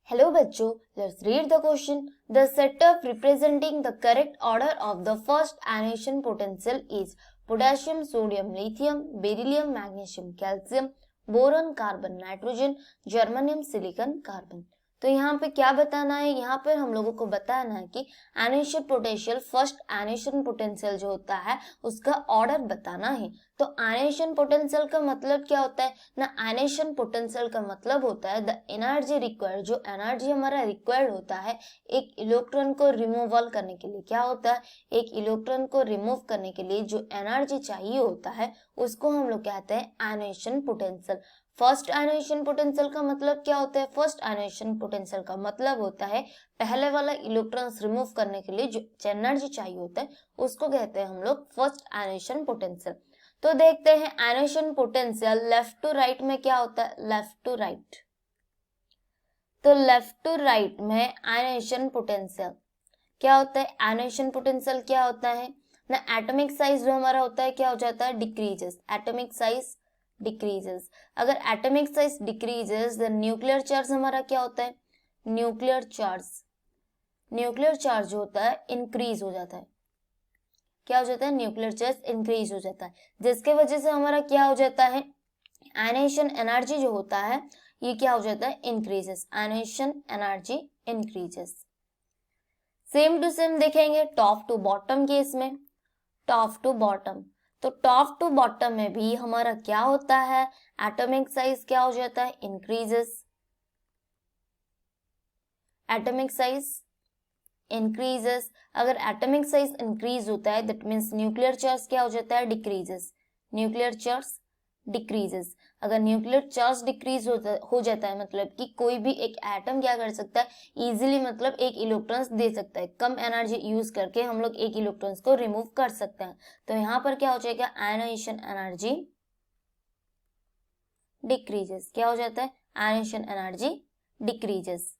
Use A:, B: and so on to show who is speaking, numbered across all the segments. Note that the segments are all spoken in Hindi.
A: Hello बच्चों, let's read the question. The setup representing the correct order of the first annihilation potential is potassium, sodium, lithium, beryllium, magnesium, calcium, boron, carbon, nitrogen, germanium, silicon, carbon. तो यहाँ पे क्या बताना है? यहाँ पर हम लोगों को बताना है कि एनिशन पोटेंशियल, फर्स्ट एनिशन पोटेंशियल जो होता है उसका ऑर्डर बताना है। तो एनिशन पोटेंशियल का मतलब क्या होता है ना? एनिशन पोटेंशियल का मतलब होता है द एनर्जी रिक्वायर्ड, जो एनर्जी हमारा रिक्वायर्ड होता है एक इलेक्ट्रॉन को रिमूवल करने के लिए। क्या होता है? एक इलेक्ट्रॉन को रिमूव करने के लिए जो एनर्जी चाहिए होता है उसको हम लोग कहते हैं एनिशन पोटेंशियल। फर्स्ट एनिशन पोटेंशियल का मतलब क्या होता है? फर्स्ट एनिशन पोटेंशियल का मतलब होता है पहले वाला इलेक्ट्रॉन्स रिमूव करने के लिए जो एनर्जी चाहिए होता है उसको कहते हैं हम लोग फर्स्ट एनिशन पोटेंशियल। तो देखते हैं एनिशन पोटेंशियल लेफ्ट टू राइट में क्या होता है। लेफ्ट टू राइट, तो लेफ्ट टू राइट में एनिशन पोटेंशियल क्या होता है? एनिशन पोटेंशियल क्या होता है ना? एटॉमिक साइज जो हमारा होता है क्या हो जाता है? डिक्रीजेस। Atomic size decreases. अगर atomic size decreases then nuclear charge हमारा क्या होता है? न्यूक्लियर चार्ज जो होता है इंक्रीज हो जाता है। क्या हो जाता है? न्यूक्लियर चार्ज इंक्रीज हो जाता है, जिसके वजह से हमारा क्या हो जाता है? एनिशन एनर्जी जो होता है ये क्या हो जाता है? Increases. Ionisation energy increases. Same to same देखेंगे टॉप टू बॉटम केस में। टॉप टू बॉटम, तो टॉप टू बॉटम में भी हमारा क्या होता है? एटॉमिक साइज क्या हो जाता है? इंक्रीजेस। Atomic size increases. अगर एटॉमिक साइज इंक्रीज होता है दैट मींस न्यूक्लियर चार्ज क्या हो जाता है? डिक्रीजेस। Nuclear charge decreases. अगर न्यूक्लियर चार्ज डिक्रीज हो जाता है मतलब कि कोई भी एक एटम क्या कर सकता है? इजीली मतलब एक इलेक्ट्रॉन्स दे सकता है। कम एनर्जी यूज करके हम लोग एक इलेक्ट्रॉन्स को रिमूव कर सकते हैं। तो यहाँ पर क्या हो जाएगा? एनिशन एनर्जी डिक्रीजेस। क्या हो जाता है? एनिशन एनर्जी डिक्रीजेस।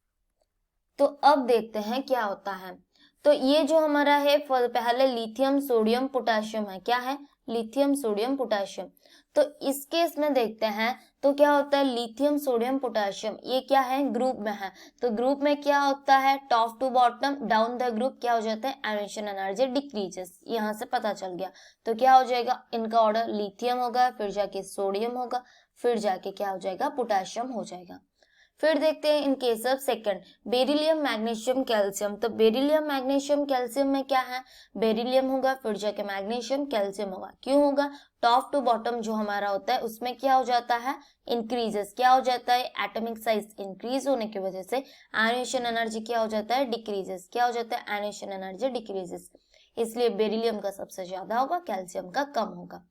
A: तो अब देखते हैं क्या होता है। तो ये जो हमारा है पहले लिथियम, सोडियम, पोटेशियम है। क्या है? Lithium, sodium, potassium. तो इस केस में देखते हैं तो क्या होता है? लिथियम, सोडियम, पोटेशियम ये क्या है? ग्रुप में है। तो ग्रुप में क्या होता है? Top to bottom down the group क्या हो जाता है? Emission energy decreases. यहाँ से पता चल गया। तो क्या हो जाएगा? इनका ऑर्डर लिथियम होगा, फिर जाके सोडियम होगा, फिर जाके क्या हो जाएगा? पोटेशियम हो जाएगा। फिर देखते हैं in case of second beryllium, magnesium, calcium. तो बेरिलियम, मैग्नीशियम, कैल्शियम में क्या है? बेरिलियम होगा, फिर जाके मैग्नीशियम, कैल्शियम होगा। क्यों होगा? टॉप टू बॉटम जो हमारा होता है उसमें क्या हो जाता है? इंक्रीजेस। क्या हो जाता है? एटॉमिक साइज इंक्रीज होने की वजह से एनिशन एनर्जी क्या हो जाता है? डिक्रीजेस। क्या हो जाता है? एनिशन एनर्जी डिक्रीजेस। इसलिए बेरिलियम का सबसे ज्यादा होगा, कैल्शियम का कम होगा।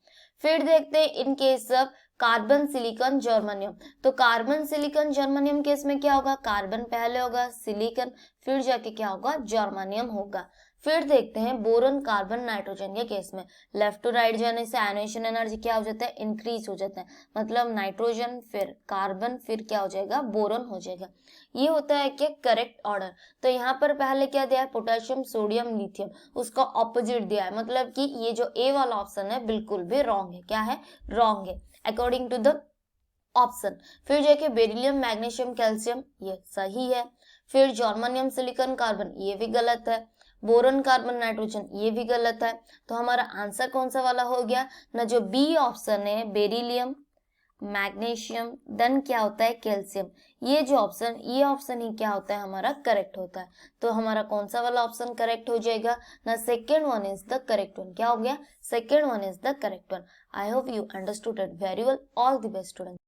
A: फिर देखते हैं in case of carbon, silicon, germanium. तो कार्बन, सिलिकॉन, जर्मेनियम केस में क्या होगा? कार्बन पहले होगा, सिलिकॉन, फिर जाके क्या होगा? जर्मेनियम होगा। फिर देखते हैं बोरॉन, कार्बन, नाइट्रोजन के केस में। लेफ्ट टू राइट जाने से एनिशन एनर्जी क्या हो जाता है? इंक्रीज हो जाता है। मतलब नाइट्रोजन, फिर कार्बन, फिर क्या हो जाएगा? बोरॉन हो जाएगा। ये होता है कि करेक्ट ऑर्डर। तो यहाँ पर पहले क्या दिया है? पोटेशियम, सोडियम, लिथियम, उसका ऑपोजिट दिया है। मतलब कि ये जो ए वाला ऑप्शन है बिल्कुल भी रॉन्ग है। क्या है? रॉन्ग है अकॉर्डिंग टू द ऑप्शन। फिर जाके बेरिलियम, मैग्नीशियम, कैल्शियम ये सही है। फिर जर्मेनियम, सिलिकॉन, कार्बन ये भी गलत है। बोरॉन, कार्बन, नाइट्रोजन ये भी गलत है। तो हमारा आंसर कौन सा वाला हो गया ना? जो बी ऑप्शन है बेरिलियम, मैग्नीशियम, देन क्या होता है? कैल्शियम। ये ऑप्शन ही क्या होता है? हमारा करेक्ट होता है। तो हमारा कौन सा वाला ऑप्शन करेक्ट हो जाएगा ना? Second one is the correct one. क्या हो गया? Second one is the correct one. I hope you understood it very well. All the best student.